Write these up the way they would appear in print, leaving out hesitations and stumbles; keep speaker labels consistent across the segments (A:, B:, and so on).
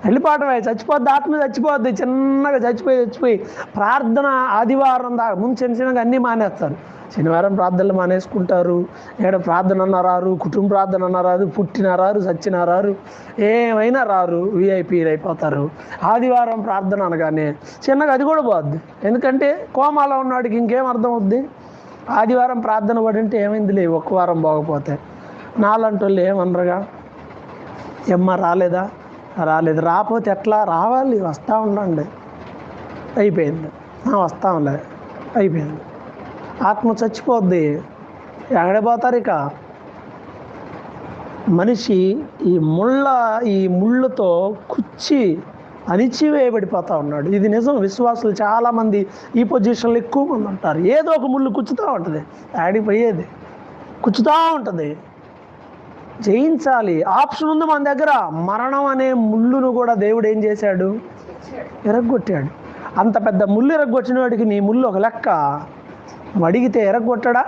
A: వెళ్ళిపోవటమే, చచ్చిపోద్ది, ఆత్మ చచ్చిపోద్ది, చిన్నగా చచ్చిపోయి ప్రార్థన ఆదివారం దాకా ముందు చిన్నగా అన్నీ మానేస్తారు. శనివారం ప్రార్థనలు మానేసుకుంటారు. ఏడ ప్రార్థన అన్న రారు, కుటుంబ ప్రార్థన అన్న రారు, పుట్టిన రారు, చచ్చిన రారు, ఏమైనా రారు, విఐపీలు అయిపోతారు. ఆదివారం ప్రార్థన అనగానే చిన్నగా అది కూడా పోద్ది. ఎందుకంటే కోమాలో ఉన్నవాడికి ఇంకేం అర్థం అవుద్ది? ఆదివారం ప్రార్థన పడింటే ఏమైందిలే ఒక్క వారం పోకపోతే, నాలంటి వాళ్ళు ఏమనరుగా, ఎమ్మ రాలేదు, రాకపోతే ఎట్లా, రావాలి, వస్తూ ఉండండి, అయిపోయింది, వస్తాంలే, అయిపోయింది. ఆత్మ చచ్చిపోద్ది, ఎక్కడే పోతారు ఇక. మనిషి ఈ ముళ్ళతో కుచ్చి అణిచివేయబడిపోతూ ఉన్నాడు. ఇది నిజం. విశ్వాసులు చాలామంది ఈ పొజిషన్లో ఎక్కువ మంది ఉంటారు. ఏదో ఒక ముళ్ళు కుచ్చుతూ ఉంటుంది, ఆడిపోయేది కుచ్చుతూ ఉంటుంది. జయించాలి, ఆప్షన్ ఉంది మన దగ్గర. మరణం అనే ముళ్ళును కూడా దేవుడు ఏం చేశాడు? ఎరగొట్టాడు. అంత పెద్ద ముళ్ళు ఎరగొట్టిన వాడికి నీ ముళ్ళు ఒక లెక్క. అడిగితే ఎరగొట్టడా?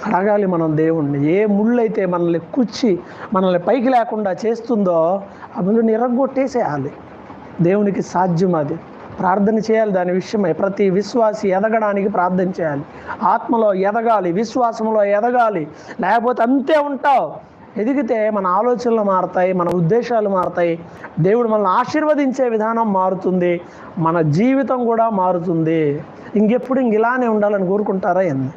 A: అడగాలి మనం దేవుణ్ణి. ఏ ముళ్ళు అయితే మనల్ని కుచ్చి మనల్ని పైకి లేకుండా చేస్తుందో ఆ ముళ్ళుని ఎరగొట్టేసేయాలి. దేవునికి సాధ్యం అది. ప్రార్థన చేయాలి దాని విషయమై. ప్రతి విశ్వాసి ఎదగడానికి ప్రార్థన చేయాలి. ఆత్మలో ఎదగాలి, విశ్వాసంలో ఎదగాలి. లేకపోతే అంతే ఉంటావు. ఎదిగితే మన ఆలోచనలు మారుతాయి, మన ఉద్దేశాలు మారుతాయి, దేవుడు మనల్ని ఆశీర్వదించే విధానం మారుతుంది, మన జీవితం కూడా మారుతుంది. ఇంకెప్పుడు ఇలానే ఉండాలని కోరుకుంటారా ఏంది?